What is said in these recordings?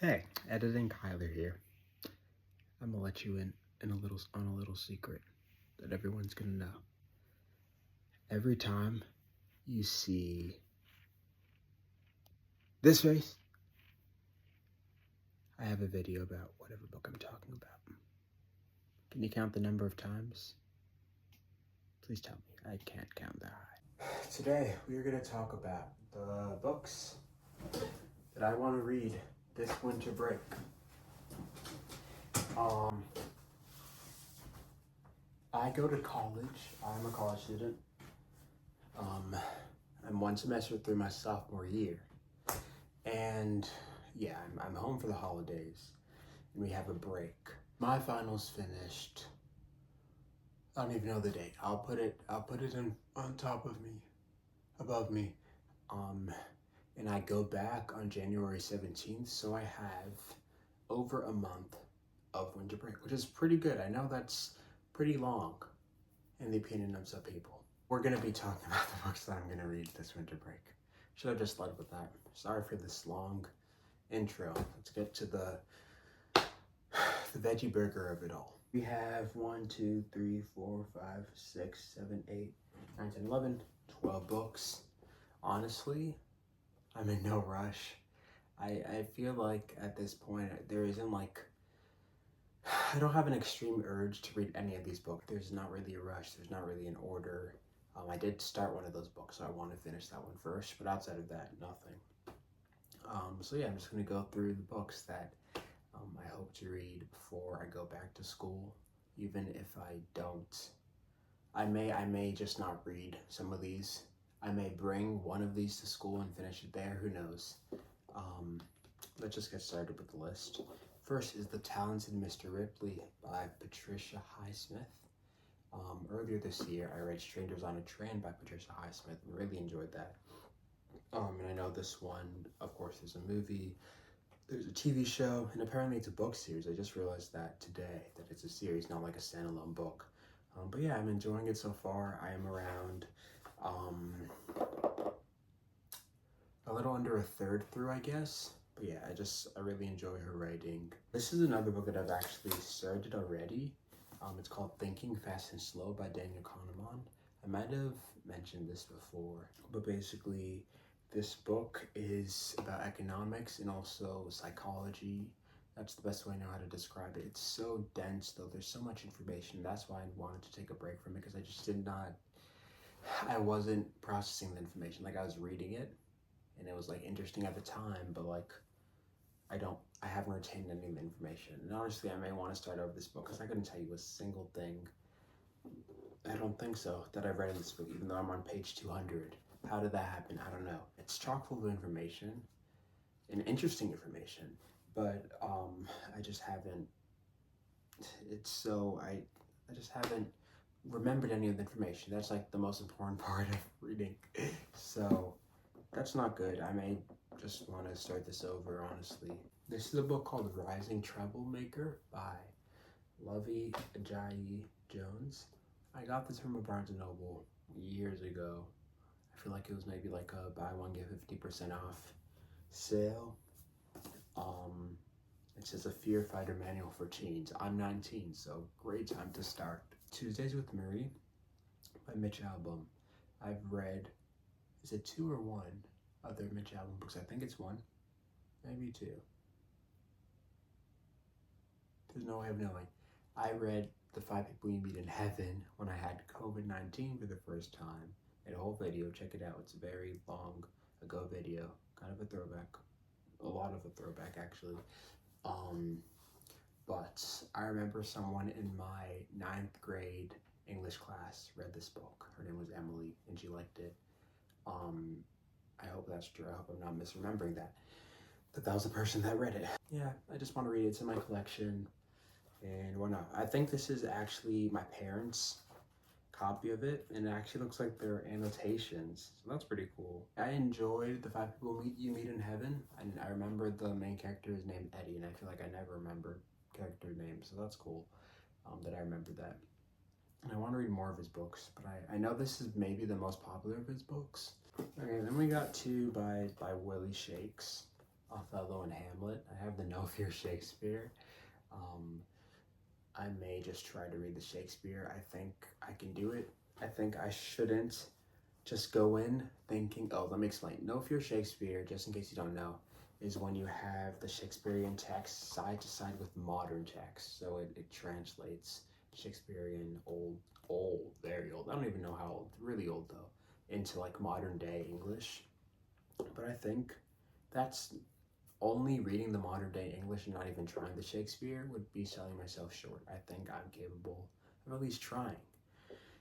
Hey, editing Kyler here. I'm gonna let you in on a little secret that everyone's gonna know. Every time you see this face, I have a video about whatever book I'm talking about. Can you count the number of times? Please tell me. I can't count that high. Today we are gonna talk about the books that I want to read this winter break. I go to college. I'm a college student. I'm one semester through my sophomore year. And yeah, I'm home for the holidays. And we have a break. My finals finished. I don't even know the date. I'll put it in on top of me, above me. And I go back on January 17th, so I have over a month of winter break, which is pretty good. I know that's pretty long in the opinion of some people. We're gonna be talking about the books that I'm gonna read this winter break. Should have just led with that. Sorry for this long intro. Let's get to the veggie burger of it all. We have 1, 2, 3, 4, 5, 6, 7, 8, 9, 10, 11, 12 books. Honestly, I'm in no rush. I feel like at this point there isn't like, I don't have an extreme urge to read any of these books. There's not really a rush. There's not really an order. I did start one of those books, so I want to finish that one first. But outside of that, nothing. So yeah, I'm just gonna go through the books that I hope to read before I go back to school. Even if I don't, I may just not read some of these. I may bring one of these to school and finish it there. Who knows? Let's just get started with the list. First is The Talented Mr. Ripley by Patricia Highsmith. Earlier this year, I read Strangers on a Train by Patricia Highsmith and really enjoyed that. And I know this one, of course, there's a movie, there's a TV show, and apparently it's a book series. I just realized that today, that it's a series, not like a standalone book. But yeah, I'm enjoying it so far. I am around a little under a third through, I guess. But yeah, I really enjoy her writing. This is another book that I've actually started already. It's called Thinking Fast and Slow by Daniel Kahneman. I might have mentioned this before, but basically this book is about economics and also psychology. That's the best way I know how to describe it. It's so dense though, there's so much information. That's why I wanted to take a break from it, because I wasn't processing the information. Like, I was reading it and it was like interesting at the time, but like I haven't retained any of the information. And honestly, I may want to start over this book because I couldn't tell you a single thing, I don't think so, that I've read in this book, even though I'm on page 200. How did that happen? I don't know. It's chock full of information and interesting information, but I just haven't, I just haven't remembered any of the information. That's like the most important part of reading. So that's not good. I may just want to start this over, honestly. This is a book called Rising Troublemaker by Lovey Ajayi Jones. I got this from a Barnes & Noble years ago. I feel like it was maybe like a buy one get 50% off sale. It says A Fear Fighter Manual for Teens. I'm 19, so great time to start. Tuesdays with Marie by Mitch Albom. I've read, is it 2 or 1 other Mitch Albom books? I think it's 1, maybe 2. There's no way of knowing. I read The 5 People You Meet in Heaven when I had COVID-19 for the first time. Made a whole video, check it out. It's a very long ago video, kind of a throwback, a lot of a throwback actually. But I remember someone in my 9th grade English class read this book. Her name was Emily, and she liked it. I hope that's true. I hope I'm not misremembering that. But that was the person that read it. Yeah, I just want to read it. It's in my collection and whatnot. I think this is actually my parents' copy of it, and it actually looks like their annotations, so that's pretty cool. I enjoyed The 5 People You Meet in Heaven, and I remember the main character is named Eddie, and I feel like I never remembered character names, so that's cool that I remember that. And I want to read more of his books, but I know this is maybe the most popular of his books. Okay, then we got 2 by Willie Shakes. Othello and Hamlet. I have the No Fear Shakespeare. I may just try to read the Shakespeare. I think I can do it. I think I shouldn't just go in thinking, oh, let me explain. No Fear Shakespeare, just in case you don't know, is when you have the Shakespearean text side to side with modern text. So it translates Shakespearean old, very old. I don't even know how old, really old though, into like modern day English. But I think that's only reading the modern day English and not even trying the Shakespeare would be selling myself short. I think I'm capable of at least trying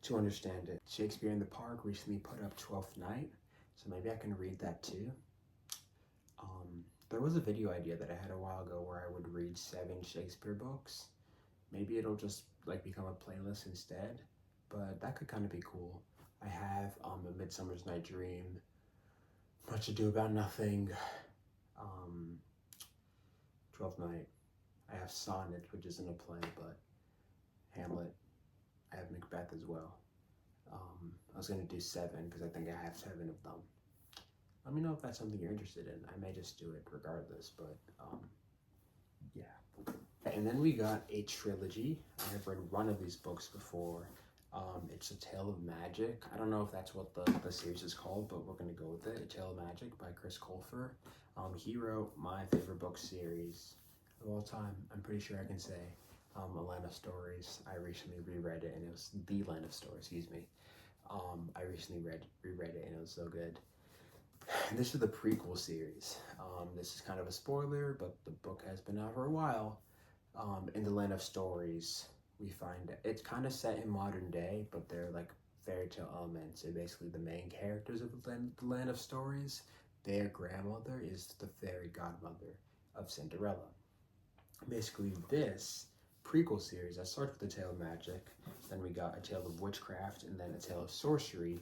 to understand it. Shakespeare in the Park recently put up Twelfth Night, so maybe I can read that too. There was a video idea that I had a while ago where I would read 7 Shakespeare books. Maybe it'll just like become a playlist instead, but that could kind of be cool. I have A Midsummer's Night Dream, Much Ado About Nothing, Twelfth Night. I have Sonnet, which isn't a play, but Hamlet. I have Macbeth as well. I was going to do 7 because I think I have 7 of them. Let me know if that's something you're interested in. I may just do it regardless, but yeah. And then we got a trilogy. I have read one of these books before. It's A Tale of Magic. I don't know if that's what the series is called, but we're going to go with it. A Tale of Magic by Chris Colfer. He wrote my favorite book series of all time. I'm pretty sure I can say A Land of Stories. I recently reread it, and it was The Land of Stories, excuse me. I recently reread it, and it was so good. This is the prequel series. This is kind of a spoiler, but the book has been out for a while. In The Land of Stories, we find it's kind of set in modern day, but they're like fairy tale elements. And basically, the main characters of the Land of Stories, their grandmother is the fairy godmother of Cinderella. Basically, this prequel series that starts with A Tale of Magic, then we got A Tale of Witchcraft, and then A Tale of Sorcery.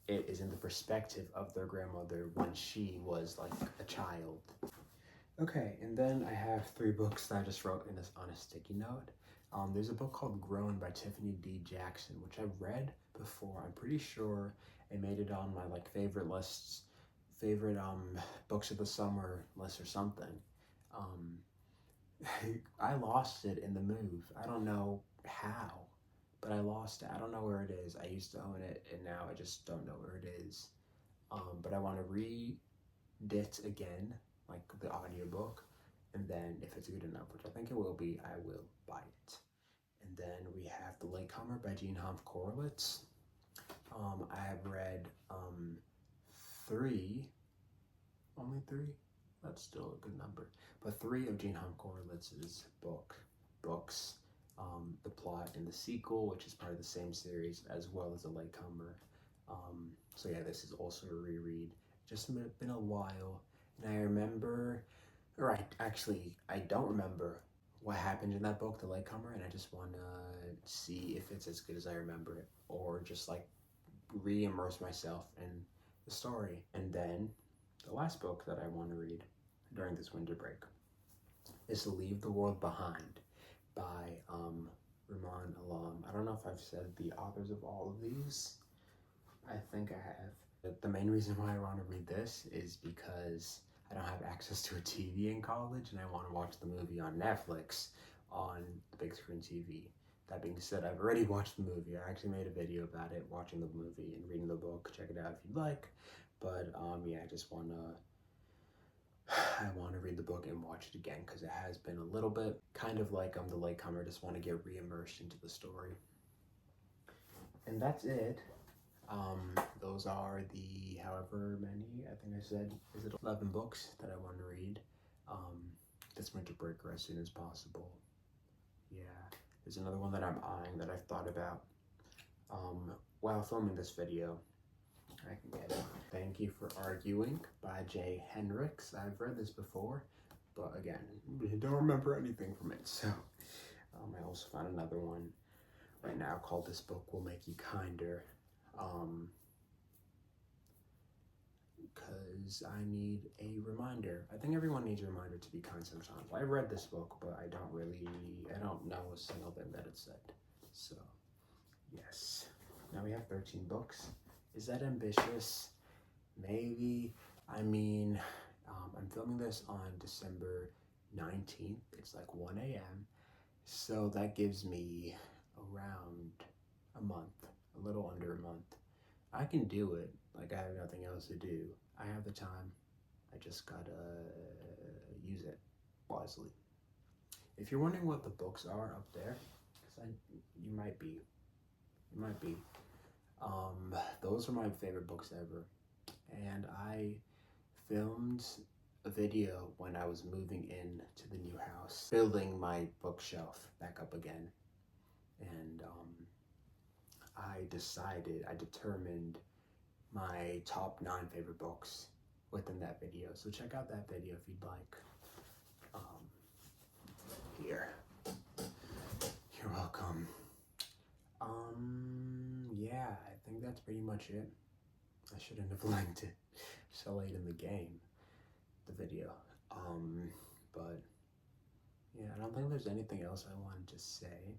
It is in the perspective of their grandmother when she was like a child. Okay, and then I have 3 books that I just wrote in this on a sticky note. There's a book called Grown by Tiffany D. Jackson, which I've read before. I'm pretty sure it made it on my like favorite lists, favorite books of the summer list or something. I lost it in the move. I don't know how, but I lost it. I don't know where it is. I used to own it, and now I just don't know where it is. But I want to read it again, like the audiobook, and then if it's good enough, which I think it will be, I will buy it. And then we have The Latecomer by Jean Hanff Korelitz. I have read 3, only 3, that's still a good number, but 3 of Jean Hanff Korelitz's books, The Plot and the Sequel, which is part of the same series, as well as The Latecomer. So yeah, this is also a reread. Just been a while, and I remember, or I don't remember what happened in that book, The Latecomer, and I just want to see if it's as good as I remember it, or just like re-immerse myself in the story. And then the last book that I want to read during this winter break is Leave the World Behind by Rumaan Alam. I don't know if I've said the authors of all of these. I think I have. The main reason why I want to read this is because I don't have access to a TV in college, and I want to watch the movie on Netflix on the big screen TV. That being said, I've already watched the movie. I actually made a video about it, watching the movie and reading the book. Check it out if you'd like. But yeah, I just want to read the book and watch it again because it has been a little bit kind of like The Latecomer. Just want to get re-immersed into the story. And that's it. Those are the however many, I think I said, is it 11 books that I want to read this winter break or as soon as possible. Yeah, there's another one that I'm eyeing that I've thought about while filming this video. I can get it. Thank You for Arguing by Jay Hendricks. I've read this before, but again, I don't remember anything from it. So I also found another one right now called This Book Will Make You Kinder. Because I need a reminder. I think everyone needs a reminder to be kind sometimes. I read this book, but I don't know a single thing that it said. So, yes. Now we have 13 books. Is that ambitious? Maybe. I mean, I'm filming this on December 19th. It's like 1 a.m. So that gives me around a month, a little under a month. I can do it. Like, I have nothing else to do. I have the time. I just gotta use it wisely. If you're wondering what the books are up there, because you might be, those are my favorite books ever. And I filmed a video when I was moving in to the new house, building my bookshelf back up again. And I determined my top 9 favorite books within that video. So check out that video if you'd like. Here. You're welcome. Yeah, I think that's pretty much it. I shouldn't have linked it so late in the game, the video. But yeah, I don't think there's anything else I wanted to say.